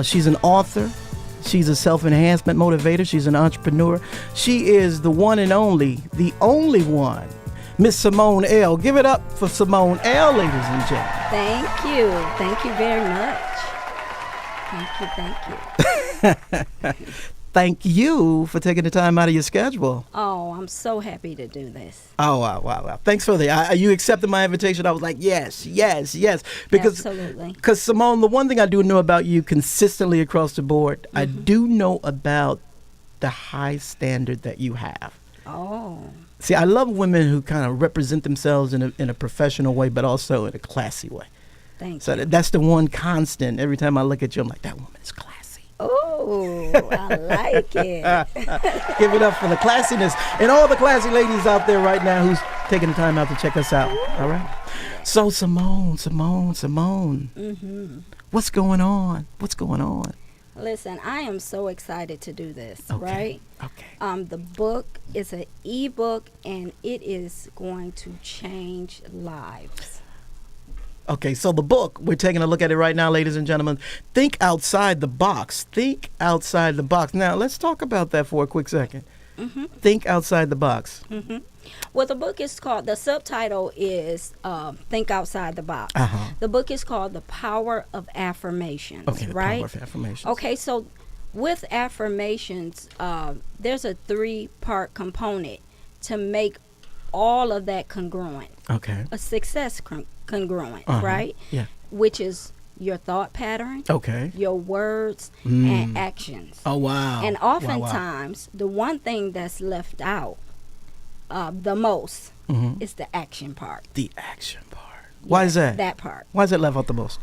She's an author. She's a self-enhancement motivator. She's an entrepreneur. She is the one and only, the only one, Miss Simone Elle. Give it up for Simone Elle, ladies and gentlemen. Thank you. Thank you very much. Thank you. Thank you for taking the time out of your schedule. Oh, I'm so happy to do this. Oh, wow. Thanks for you accepted my invitation. I was like, yes. Because, absolutely. Because, Simone, the one thing I do know about you consistently across the board, I do know about the high standard that you have. Oh. See, I love women who kind of represent themselves in a professional way, but also in a classy way. Thank you. So that's the one constant. Every time I look at you, I'm like, that woman is classy. Oh, I like it. Give it up for the classiness and all the classy ladies out there right now who's taking the time out to check us out. All right. So Simone. What's going on? Listen, I am so excited to do this, right? Okay. The book is an ebook, and it is going to change lives. Okay, so the book, we're taking a look at it right now, ladies and gentlemen. Think outside the box. Think outside the box. Now, let's talk about that for a quick second. Think outside the box. Well, the book is called, the subtitle is Think Outside the Box. The book is called The Power of Affirmations, okay, the right? Power of Affirmations. Okay, so with affirmations, there's a 3-part component to make all of that congruent. Okay. A success congruent, right? Yeah. Which is your thought pattern, okay, your words, and actions. Oh, wow. And oftentimes, the one thing that's left out the most is the action part. The action part. Why is that? That part. Why is it left out the most?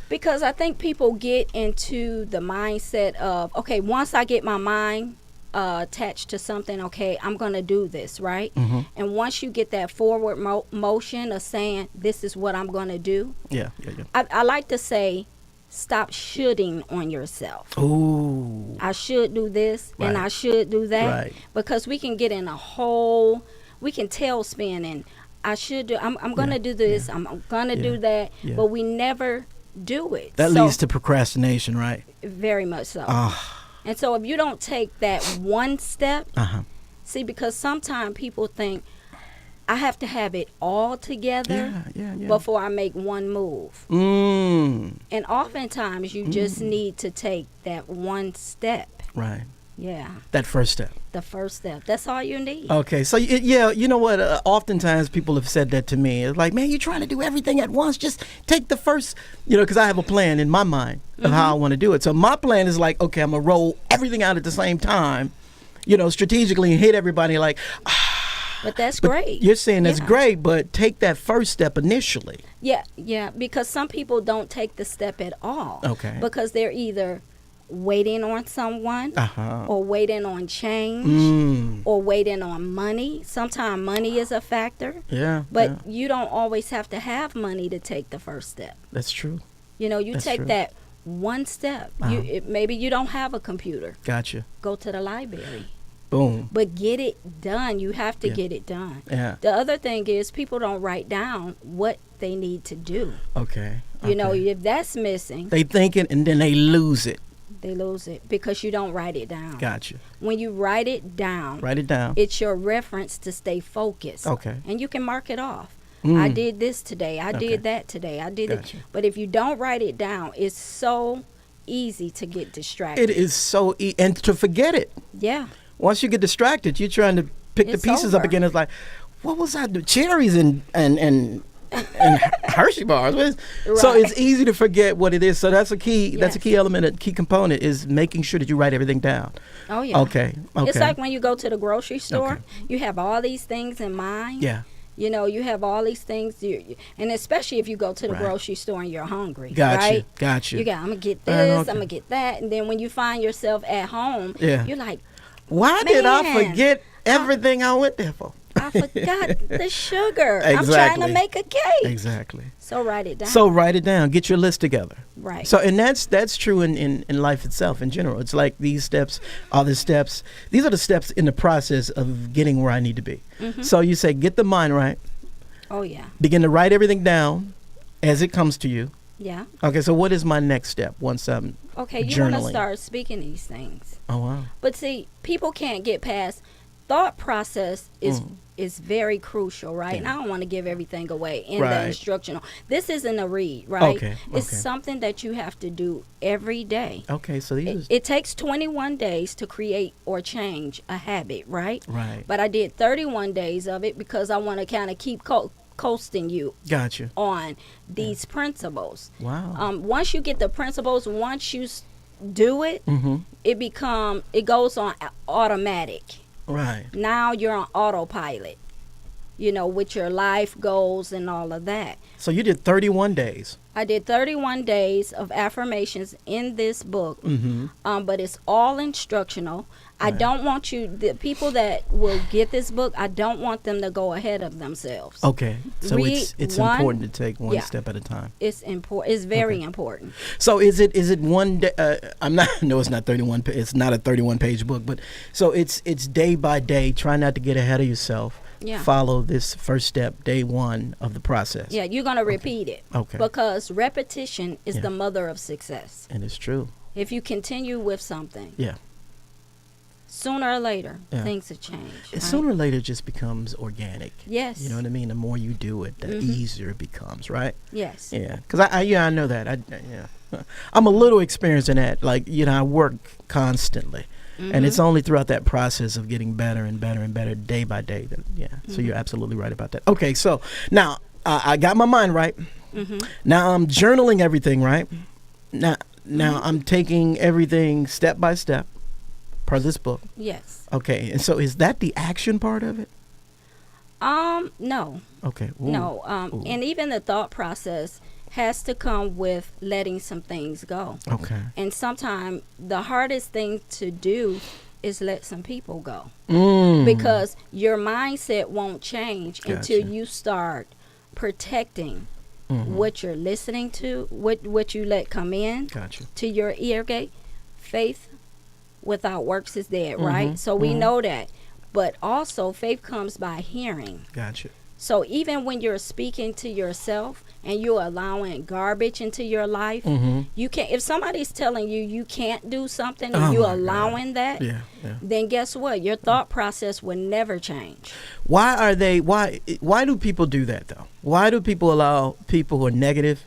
Because I think people get into the mindset of, okay, once I get my mind attached to something, okay, I'm going to do this, right? And once you get that forward motion of saying, this is what I'm going to do. Yeah. I like to say, stop shoulding on yourself. Ooh. I should do this and I should do that. Right. Because we can get in a whole, we can tailspin and I should do, I'm going to do this, I'm going to do that, but we never do it. That leads to procrastination, right? Very much so. And so if you don't take that one step, see, because sometimes people think, I have to have it all together before I make one move. And oftentimes you just need to take that one step. Right. Yeah. That first step. The first step. That's all you need. Okay. So, you know what? Oftentimes people have said that to me. It's like, man, you're trying to do everything at once. Just take the first, because I have a plan in my mind of how I want to do it. So my plan is like, okay, I'm going to roll everything out at the same time, strategically and hit everybody like, But that's great. You're saying that's great, but take that first step initially. Yeah, because some people don't take the step at all. Okay. Because they're either waiting on someone or waiting on change or waiting on money. Sometimes money is a factor. Yeah. But you don't always have to have money to take the first step. That's true. That's take true. That one step. Maybe you don't have a computer. Gotcha. Go to the library. Boom. But get it done. You have to get it done. Yeah. The other thing is people don't write down what they need to do. Okay. If that's missing. They think it and then they lose it. They lose it because you don't write it down. Gotcha. When you write it down. It's your reference to stay focused. Okay. And you can mark it off. I did this today. I did that today. I did it. But if you don't write it down, it's so easy to get distracted. It is so easy. And to forget it. Yeah. Once you get distracted, you're trying to pick the pieces up again. It's like, what was I doing? Cherries and Hershey bars. Right. So it's easy to forget what it is. So that's a key. Yes. That's a key element. A key component is making sure that you write everything down. Oh yeah. Okay. It's like when you go to the grocery store. You have all these things in mind. Yeah. You have all these things, and especially if you go to the grocery store and you're hungry. Gotcha. I'm gonna get this. I'm gonna get that, and then when you find yourself at home, you're like, why did I forget everything I went there for? I forgot the sugar. Exactly. I'm trying to make a cake. Exactly. So write it down. Get your list together. Right. So, and that's true in life itself in general. It's like these steps are the steps. These are the steps in the process of getting where I need to be. So you say, get the mind right. Oh, yeah. Begin to write everything down as it comes to you. Yeah. Okay, so what is my next step once I'm Okay, you journaling? want to start speaking these things. Oh, wow. But see, people can't get past thought process is very crucial, right? And I don't want to give everything away in the instructional. This isn't a read, right? Okay. It's something that you have to do every day. Okay, so it takes 21 days to create or change a habit, right? Right. But I did 31 days of it because I want to kind of keep coasting you. Gotcha. On these principles. Wow. Once you get the principles, once you do it, it goes on automatic. Right. Now you're on autopilot, with your life goals and all of that. So you did 31 days. I did 31 days of affirmations in this book, but it's all instructional. Right. I don't want the people that will get this book, I don't want them to go ahead of themselves. Okay. So it's important to take one step at a time. It's important. It's very important. So is it one day? It's not 31. It's not a 31-page book, but so it's day by day. Try not to get ahead of yourself. Yeah. Follow this first step, day one of the process. Yeah, you're going to repeat it. Okay. Because repetition is the mother of success. And it's true. If you continue with something. Yeah. Sooner or later, things will change. Right? Sooner or later, it just becomes organic. Yes. You know what I mean? The more you do it, the easier it becomes, right? Yes. Yeah. Because I know that. I'm a little experienced in that. Like, I work constantly. And it's only throughout that process of getting better and better and better day by day. So you're absolutely right about that. Okay, so now I got my mind right. Now I'm journaling everything, right? Now I'm taking everything step by step per this book. Yes. Okay, and so is that the action part of it? No. Okay. Ooh. No. And even the thought process has to come with letting some things go. Okay. And sometimes the hardest thing to do is let some people go. Because your mindset won't change until you start protecting what you're listening to, what you let come in to your ear gate. Faith without works is dead, right? So we know that. But also faith comes by hearing. Gotcha. So even when you're speaking to yourself and you're allowing garbage into your life, you can't. If somebody's telling you can't do something and you're allowing that, then guess what? Your thought process will never change. Why do people do that though? Why do people allow people who are negative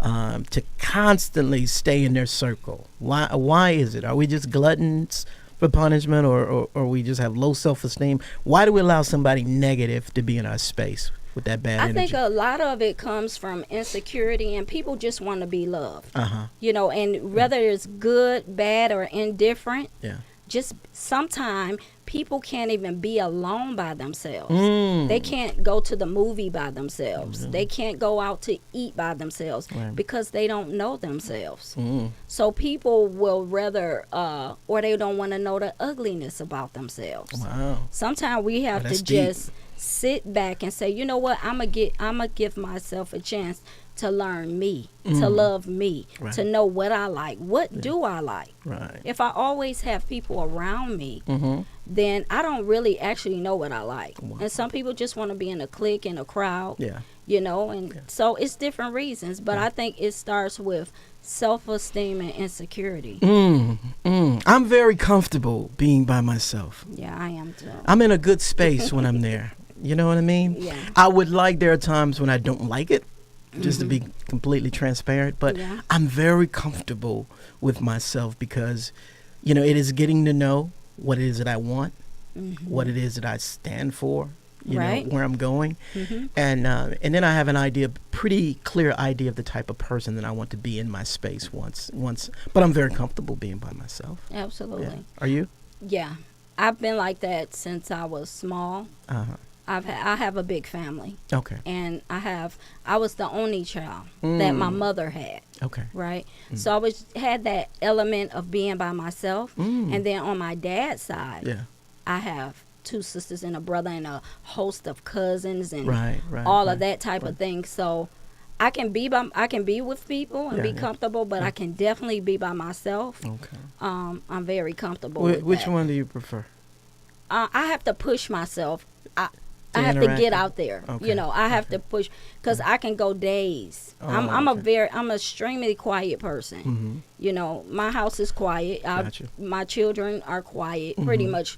to constantly stay in their circle? Why is it? Are we just gluttons for punishment, or we just have low self-esteem? Why do we allow somebody negative to be in our space with that bad energy? I think a lot of it comes from insecurity, and people just want to be loved. And whether it's good, bad, or indifferent, just sometimes people can't even be alone by themselves. They can't go to the movie by themselves. They can't go out to eat by themselves because they don't know themselves. So people will rather, or they don't want to know the ugliness about themselves. Wow. Sometimes we have to just sit back and say, you know what, I'm gonna give myself a chance to learn me, to love me, to know what I like. What do I like? Right. If I always have people around me, then I don't really actually know what I like. Wow. And some people just want to be in a clique, in a crowd, so it's different reasons. But I think it starts with self-esteem and insecurity. I'm very comfortable being by myself. Yeah, I am too. I'm in a good space when I'm there. You know what I mean? Yeah. There are times when I don't like it, just to be completely transparent, but I'm very comfortable with myself because, it is getting to know what it is that I want, what it is that I stand for, you know, where I'm going. And then I have an pretty clear idea of the type of person that I want to be in my space once, but I'm very comfortable being by myself. Absolutely. Yeah. Are you? Yeah. I've been like that since I was small. I have a big family. Okay. And I was the only child that my mother had. Okay. Right? So I had that element of being by myself. And then on my dad's side, I have 2 sisters and a brother and a host of cousins and all of that type of thing. So I can be with people and be comfortable, but I can definitely be by myself. Okay. I'm very comfortable with which that. one do you prefer? I have to push myself. I have to get out there. Okay. You know, I have to push because I can go days. I'm an extremely quiet person. Mm-hmm. You know, my house is quiet. My children are quiet. Mm-hmm. Pretty much,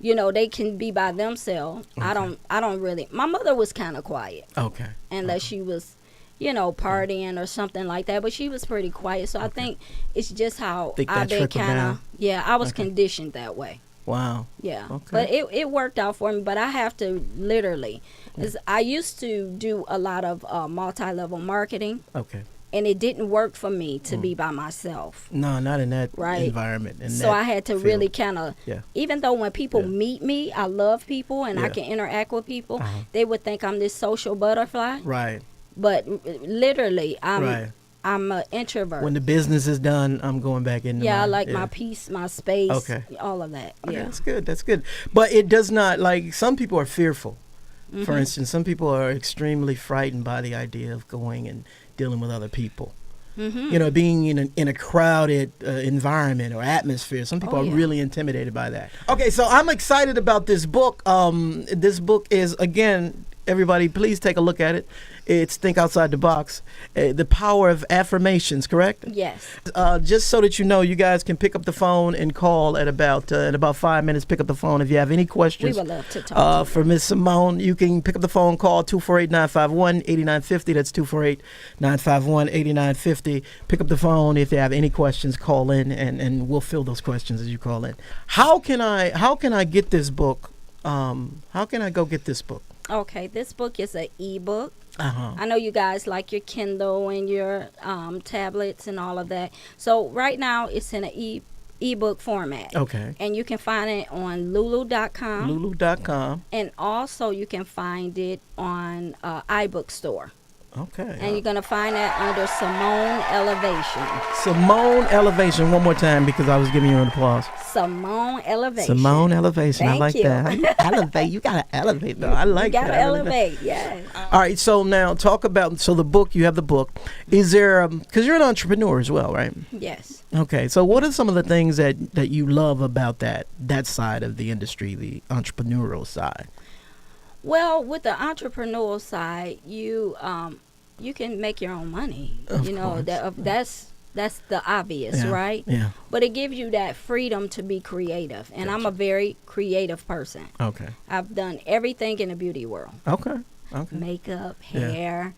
you know, they can be by themselves. Okay. I don't really. My mother was kind of quiet. Okay. Unless she was, you know, partying or something like that. But she was pretty quiet. So I think it's just how I've been kind of. Yeah, I was conditioned that way. Wow. Yeah. Okay. But it worked out for me. But I have to literally, I used to do a lot of multi-level marketing. Okay. And it didn't work for me to be by myself. No, not in that environment. So I had to really kind of, even though when people meet me, I love people and I can interact with people, they would think I'm this social butterfly. Right. But literally, I'm an introvert. When the business is done, I'm going back into I like my peace, my space, all of that. Okay, that's good. That's good. But it does not, like, some people are fearful. Mm-hmm. For instance, some people are extremely frightened by the idea of going and dealing with other people. Mm-hmm. You know, being in a crowded environment or atmosphere. Some people are really intimidated by that. Okay, so I'm excited about this book. This book is, again, everybody, please take a look at it. It's Think Outside the Box. The Power of Affirmations, correct? Yes. Just so that you know, you guys can pick up the phone and call at about 5 minutes. Pick up the phone if you have any questions. We would love to talk for Ms. Simone. You can pick up the phone, call 248-951-8950. That's 248-951-8950. Pick up the phone if you have any questions. Call in, and we'll fill those questions as you call in. How can I get this book? How can I go get this book? Okay, this book is an ebook. I know you guys like your Kindle and your tablets and all of that. So right now it's in an ebook format. Okay. And you can find it on Lulu.com. Lulu.com. And also you can find it on iBook Store. Okay. And you're going to find that under Simone Elevation. Simone Elevation. One more time because I was giving you an applause. Simone Elevation. Simone Elevation. Thank I like you. that. You elevate. You got to elevate, though. I like that. You got to elevate, yes. All right. So now talk about, the book, you have the book. Is there, because you're an entrepreneur as well, right? Yes. Okay. So what are some of the things that you love about that side of the industry, the entrepreneurial side? Well, with the entrepreneurial side, you can make your own money. Of course. That's the obvious, right? Yeah. But it gives you that freedom to be creative, and I'm a very creative person. Okay. I've done everything in the beauty world. Okay. Makeup, hair,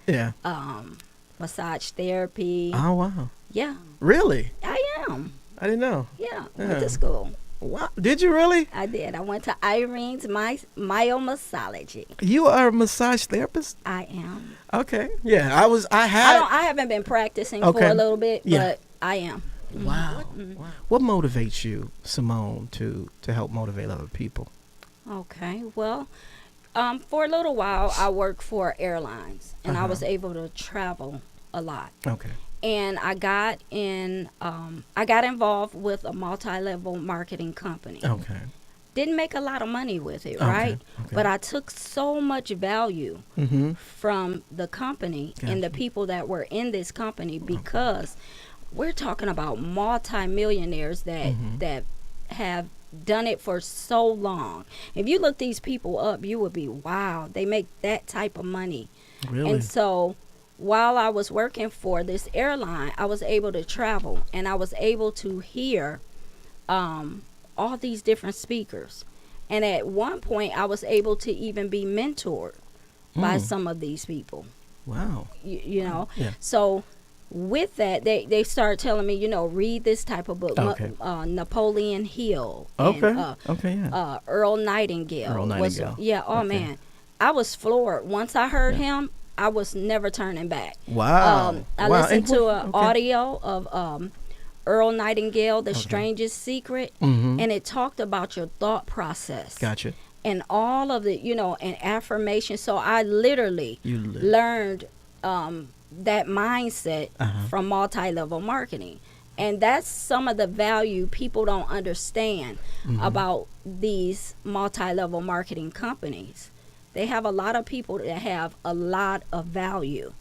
massage therapy. Oh wow. Yeah. Really? I am. I didn't know. Yeah. Went to school. Wow. Did you really? I did. I went to Irene's myomassology. You are a massage therapist? I am. Okay. Yeah, I haven't been practicing for a little bit, but I am. Wow. Wow. What motivates you, Simone, to help motivate other people? Okay. Well, for a little while I worked for airlines, and I was able to travel a lot. Okay. And I got involved with a multi-level marketing company. Okay. Didn't make a lot of money with it, right? Okay. But I took so much value from the company and the people that were in this company, because we're talking about multi-millionaires that have done it for so long. If you look these people up, you would be, wow, they make that type of money. Really? And so while I was working for this airline, I was able to travel, and I was able to hear all these different speakers. And at one point, I was able to even be mentored by some of these people. Wow. You know? Yeah. So with that, they started telling me, read this type of book. Okay. Napoleon Hill. Okay. And, Earl Nightingale. Man. I was floored. Once I heard him, I was never turning back. Wow. I listened to an audio of Earl Nightingale, The Strangest Secret, and it talked about your thought process. Gotcha. And all of the, and affirmation. So I literally learned that mindset from multi-level marketing. And that's some of the value people don't understand about these multi-level marketing companies. They have a lot of people that have a lot of value.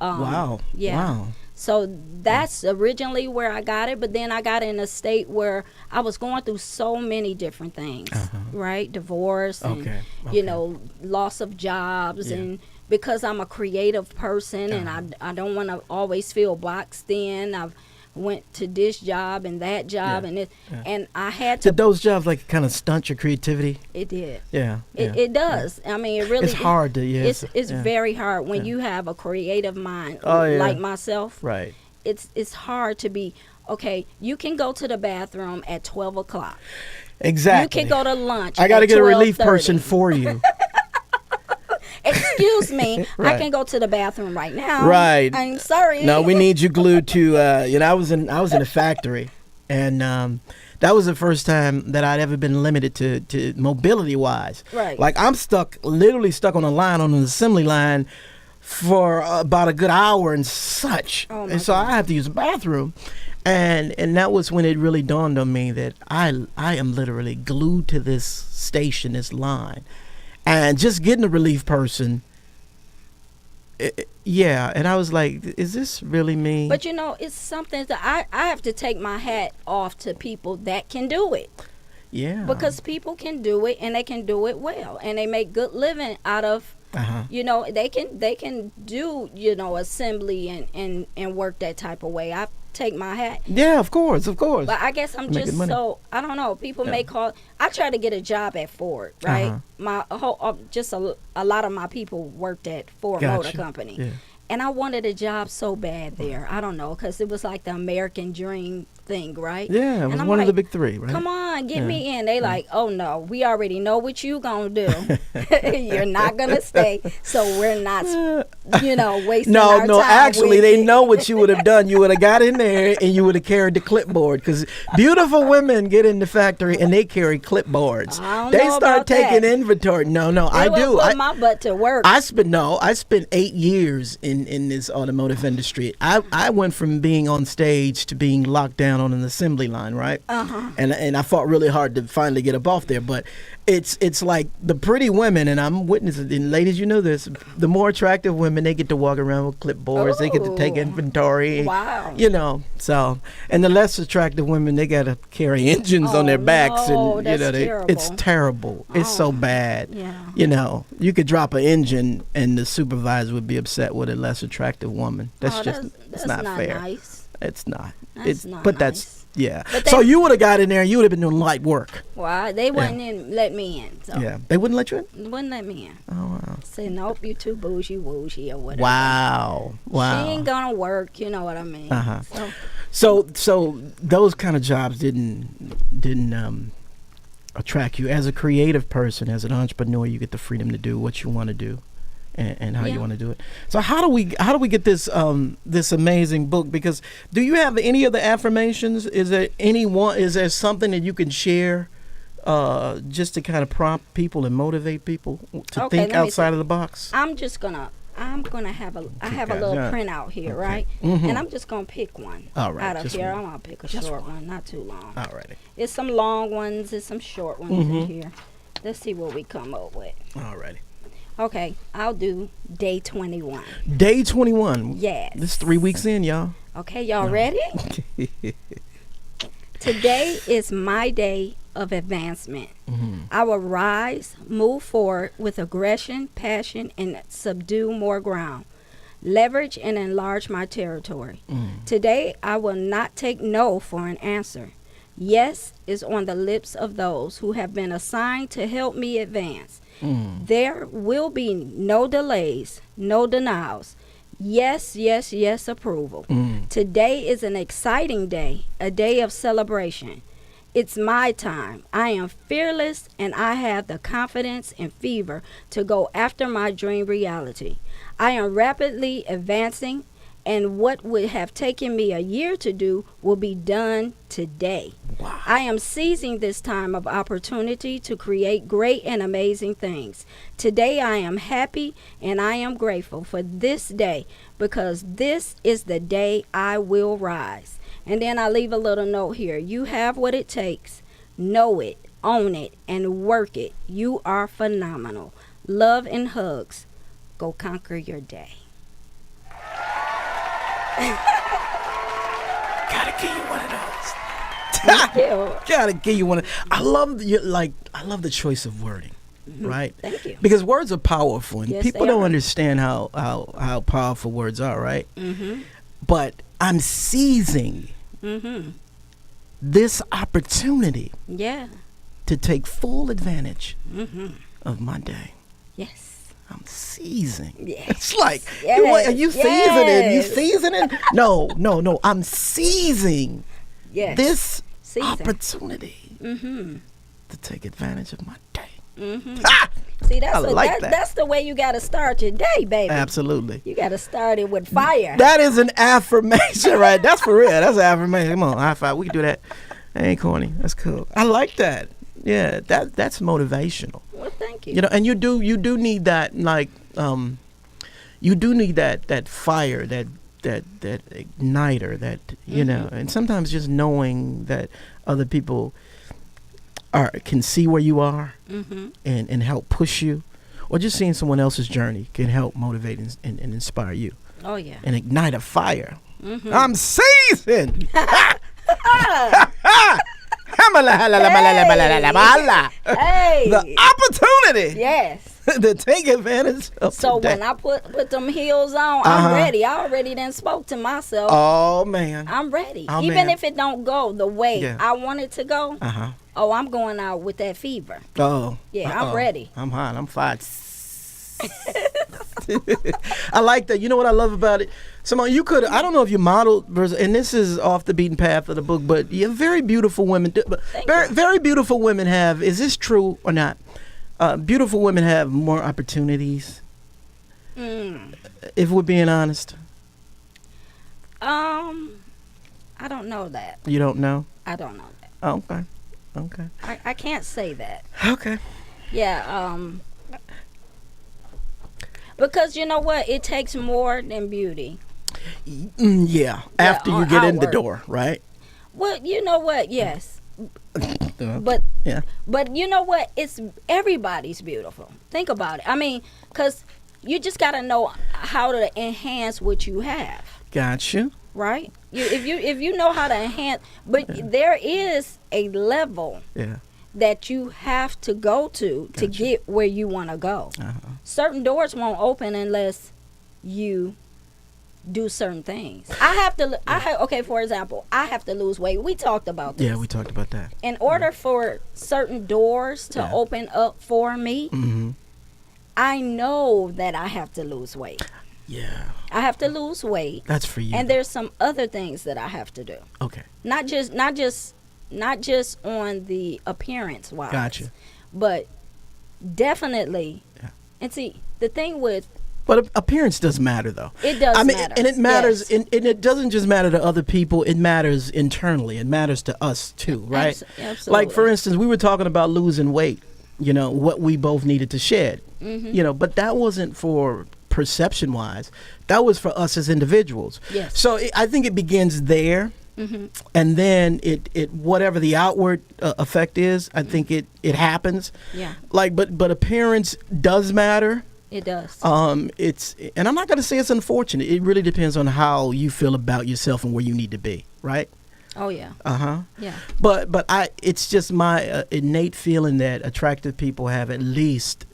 Wow. Yeah. Wow. So that's originally where I got it, but then I got in a state where I was going through so many different things, right? Divorce and, you know, loss of jobs, and because I'm a creative person and I don't want to always feel boxed in, I've went to this job and that job and I had to. Did those jobs like kind of stunt your creativity? It did. It does. I mean, it really. It's hard to. It's very hard when you have a creative mind like myself. Right. It's hard to be okay. You can go to the bathroom at 12 o'clock. Exactly. You can go to lunch. I got to get a relief 12:30. person for you. Excuse me, I can go to the bathroom right now. Right. I'm sorry. No, we need you glued to. You know, I was in a factory, and that was the first time that I'd ever been limited to mobility wise. Right. Like I'm literally stuck on a line on an assembly line for about a good hour and such. And so I have to use a bathroom. And that was when it really dawned on me that I am literally glued to this station, this line. And just getting a relief person, and I was like, is this really me? But you know, it's something that I have to take my hat off to people that can do it. Yeah. Because people can do it and they can do it well. And they make good living out of, you know, they can do, you know, assembly and work that type of way. I take my hat. Yeah, of course. But I guess I'm just so, I don't know, people may call, I tried to get a job at Ford, right? My whole, just a lot of my people worked at Ford Motor Company. Yeah. And I wanted a job so bad there. I don't know, because it was like the American dream thing, right? Yeah, it was one of the big three, right? Come on, get me in. They like, oh no, we already know what you gonna do. You're not gonna stay, so we're not, you know, wasting our time. No, actually, they know what you would have done. You would have got in there and you would have carried the clipboard, because beautiful women get in the factory and they carry clipboards. They start taking inventory. No, I do. Put my butt to work. I spent 8 years in this automotive industry. I went from being on stage to being locked down on an assembly line, right? And I fought really hard to finally get up off there. But it's like the pretty women, and I'm witnessing, and ladies, you know this, the more attractive women, they get to walk around with clipboards. They get to take inventory. Wow. You know, so, and the less attractive women, they got to carry engines on their backs. And that's you know, terrible. it's terrible. It's so bad. Yeah. You know, you could drop an engine and the supervisor would be upset with a less attractive woman. That's it's not fair. Nice. It's not. That's not but nice. That's so you would have got in there and you would have been doing light work. Well, they wouldn't let me in. So. Yeah, they wouldn't let you in? Wouldn't let me in. Oh, wow. Say, nope, you too bougie woogie or whatever. Wow. She ain't gonna work, you know what I mean. So those kind of jobs didn't attract you. As a creative person, as an entrepreneur, you get the freedom to do what you want to do. And how you want to do it. So how do we get this this amazing book? Because do you have any other affirmations? Is there something that you can share just to kind of prompt people and motivate people to think outside of the box? I'm gonna have a little printout here, right? And I'm just gonna pick one out of here. I'm gonna pick a short one, not too long. All righty. It's some long ones, it's some short ones in here. Let's see what we come up with. All righty. Okay, I'll do day 21. Day 21? Yes. This is 3 weeks in, y'all. Okay, y'all ready? Today is my day of advancement. I will rise, move forward with aggression, passion, and subdue more ground. Leverage and enlarge my territory. Today, I will not take no for an answer. Yes is on the lips of those who have been assigned to help me advance. There will be no delays, no denials. Yes, yes, yes, approval. Today is an exciting day, a day of celebration. It's my time. I am fearless and I have the confidence and fever to go after my dream reality. I am rapidly advancing, and what would have taken me a year to do will be done today. Wow. I am seizing this time of opportunity to create great and amazing things. Today I am happy and I am grateful for this day, because this is the day I will rise. And then I leave a little note here. You have what it takes. Know it, own it, and work it. You are phenomenal. Love and hugs. Go conquer your day. Gotta give you one of those. Thank you. Gotta give you one. I love the choice of wording, right? Thank you. Because words are powerful, and Yes, people they don't are. understand how powerful words are, right? But I'm seizing this opportunity to take full advantage of my day. Yes. I'm seizing. Yes. It's like, Yes. are you seasoning? You seasoning? No. I'm seizing this opportunity to take advantage of my day. See, that's the way you got to start your day, baby. Absolutely. You got to start it with fire. That is an affirmation, right? That's for real. That's an affirmation. Come on, high five. We can do that. That ain't corny. That's cool. I like that. Yeah, that's motivational. Well, thank you. You know, and you do need that, like, you do need that fire, that igniter, that, you know, and sometimes just knowing that other people can see where you are and help push you, or just seeing someone else's journey can help motivate and inspire you. Oh, yeah. And ignite a fire. I'm seasoned. Hey. The opportunity. Yes. To take advantage of So today. when I put them heels on, I'm ready. I already done spoke to myself. Oh, man. I'm ready. Oh, Even man. if it don't go the way I want it to go, oh, I'm going out with that fever. Oh. Yeah, I'm ready. I'm hot. I'm fired. I like that. You know what I love about it? Simone, you could, I don't know if you modeled, and this is off the beaten path of the book, but you have very beautiful women. Very beautiful women have, is this true or not? Beautiful women have more opportunities. If we're being honest. I don't know that. You don't know? I don't know that. Oh, okay. I can't say that. Okay. Yeah, because you know what? It takes more than beauty. Yeah, after you get in the outward. door, right? Well, you know what? Yes. But you know what? It's everybody's beautiful. Think about it. I mean, because you just got to know how to enhance what you have. Gotcha. Right? If you know how to enhance, but there is a level that you have to go to get where you want to go. Certain doors won't open unless you do certain things. Okay, for example, I have to lose weight. We talked about this. Yeah, we talked about that. In order for certain doors to open up for me, I know that I have to lose weight. Yeah. I have to lose weight. That's for you. And there's some other things that I have to do. Okay. Not just on the appearance wise. Gotcha. But definitely. Yeah. And see, the thing with, but appearance does matter, though. It does matter. And it matters, and it doesn't just matter to other people. It matters internally. It matters to us, too, right? Absolutely. Like, for instance, we were talking about losing weight, you know, what we both needed to shed, you know, but that wasn't for perception-wise. That was for us as individuals. Yes. So I think it begins there, and then it whatever the outward effect is, I think it happens. Yeah. Like, but appearance does matter. It does. And I'm not going to say it's unfortunate. It really depends on how you feel about yourself and where you need to be, right? Oh yeah. Yeah. But it's just my innate feeling that attractive people have at least,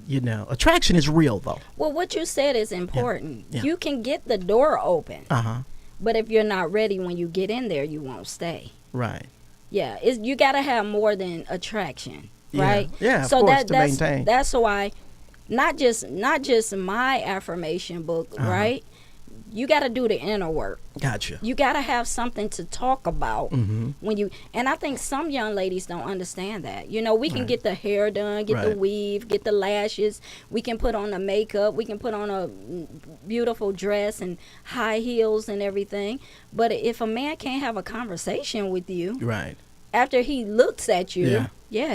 you know, attraction is real though. Well, what you said is important. Yeah. You can get the door open. But if you're not ready when you get in there, you won't stay. Right. Yeah. You got to have more than attraction, right? Yeah. So of course, to maintain. That's why. Not just my affirmation book, right? You got to do the inner work. Gotcha. You got to have something to talk about when you. And I think some young ladies don't understand that. You know, we can get the hair done, get the weave, get the lashes. We can put on the makeup. We can put on a beautiful dress and high heels and everything. But if a man can't have a conversation with you, right, after he looks at you,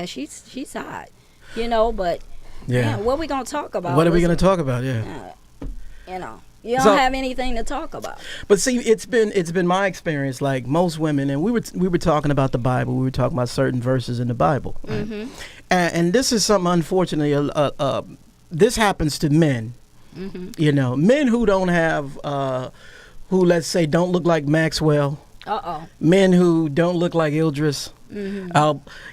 she's hot. You know, but. Yeah, what are we gonna talk about? What are we gonna talk about? Yeah, you know, you don't have anything to talk about. But see, it's been my experience. Like most women, and we were talking about the Bible. We were talking about certain verses in the Bible, right? And this is something unfortunately. This happens to men. You know, men who don't have, who let's say don't look like Maxwell. Men who don't look like Idris. You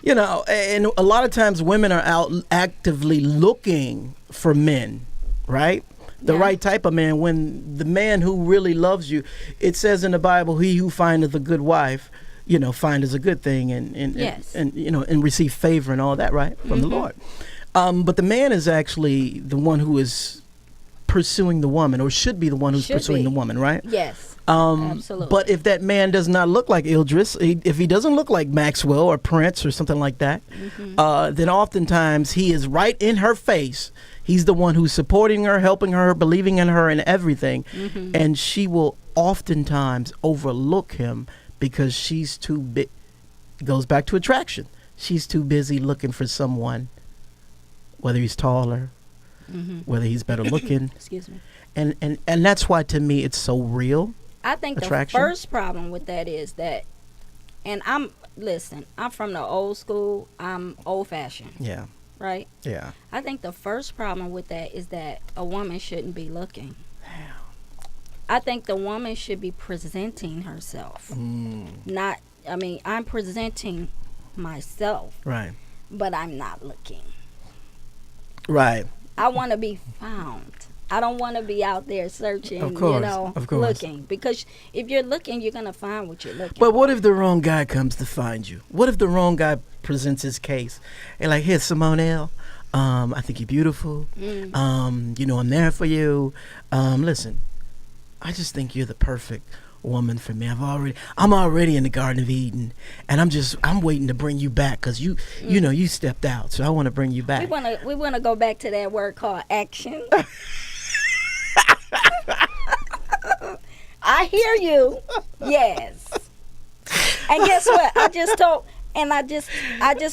know, and a lot of times women are out actively looking for men, right? The right type of man. When the man who really loves you, it says in the Bible, he who findeth a good wife, you know, findeth a good thing and you know, and receive favor and all that, right, from the Lord. But the man is actually the one who is pursuing the woman, or should be the one who's pursuing the woman, right? Yes. Absolutely. But if that man does not look like Idris, if he doesn't look like Maxwell or Prince or something like that, then oftentimes he is right in her face. He's the one who's supporting her, helping her, believing in her and everything. And she will oftentimes overlook him because she's too big. It goes back to attraction. She's too busy looking for someone, whether he's taller, whether he's better looking. Excuse me. And that's why, to me, it's so real. I think attraction. The first problem with that is that, and I'm from the old school. I'm old fashioned. Yeah. Right? Yeah. I think the first problem with that is that a woman shouldn't be looking. I think the woman should be presenting herself. Not, I mean, I'm presenting myself. Right. But I'm not looking. Right. I want to be found. I don't want to be out there searching, of course, you know, looking. Because if you're looking, you're going to find what you're looking for. But what if the wrong guy comes to find you? What if the wrong guy presents his case? And like, here's Simone Elle. I think you're beautiful. You know, I'm there for you. Listen, I just think you're the perfect woman for me. I'm already in the Garden of Eden, and I'm waiting to bring you back because you know, you stepped out, so I want to bring you back. We want to go back to that word called action. I hear you. Yes. And guess what? I just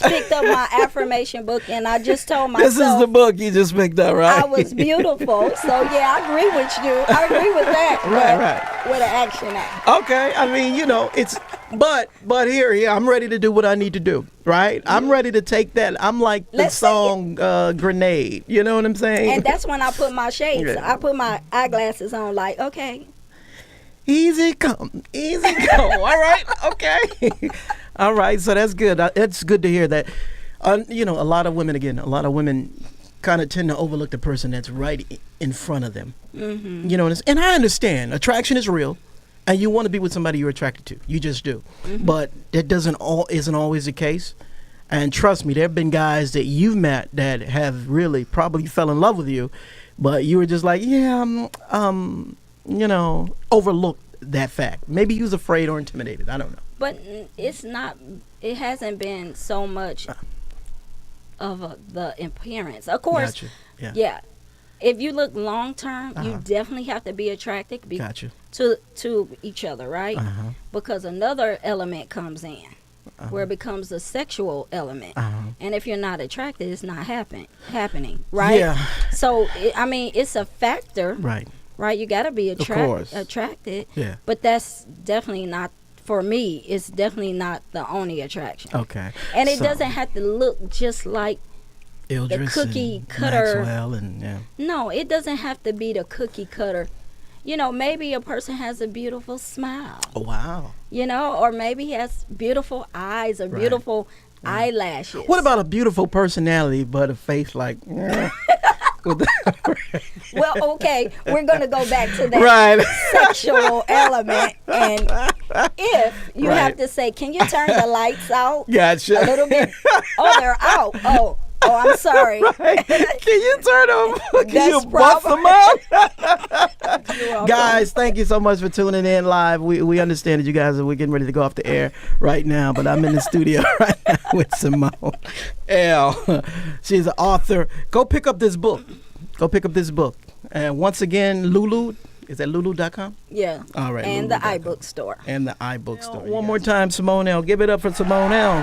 picked up my affirmation book, and I just told myself, this is the book you just picked up, right? I was beautiful. So yeah, I agree with you. I agree with that. Right. With an action at. Okay. I mean, you know, it's but here I'm ready to do what I need to do, right? I'm ready to take that. I'm like the song Grenade. You know what I'm saying? And that's when I put my shades. I put my eyeglasses on, like, okay. Easy come, easy go. All right, okay. All right, so that's good. It's good to hear that. You know, a lot of women kind of tend to overlook the person that's right in front of them. You know, and I understand attraction is real, and you want to be with somebody you're attracted to. You just do. But that isn't always the case. And trust me, there have been guys that you've met that have really probably fell in love with you, but you were just like, yeah, you know, overlooked that fact. Maybe he was afraid or intimidated. I don't know. But it hasn't been so much of the appearance. Of course, gotcha. Yeah. If you look long term, you definitely have to be attracted to each other, right? Because another element comes in where it becomes a sexual element. And if you're not attracted, it's not happening, right? Yeah. So, it's a factor. Right, you got to be attracted. Yeah. But that's definitely not, for me, it's definitely not the only attraction. Okay. And it doesn't have to look just like Idris the cookie cutter. Maxwell and, No, it doesn't have to be the cookie cutter. You know, maybe a person has a beautiful smile. Oh, wow. You know, or maybe he has beautiful eyes or beautiful eyelashes. What about a beautiful personality but a face like... Well, okay, we're going to go back to that sexual element, and if you have to say, can you turn the lights out Gotcha. a little bit? Oh, they're out. Oh, I'm sorry. Right. Can you turn them? Can you buff them up? Guys, thank you so much for tuning in live. We understand that you guys we're getting ready to go off the air right now, but I'm in the studio right now with Simone Elle. She's an author. Go pick up this book. And once again, Lulu. Is that Lulu.com? Yeah. All right. And the iBook store. And the iBook store. One more time, Simone Elle. Give it up for Simone Elle.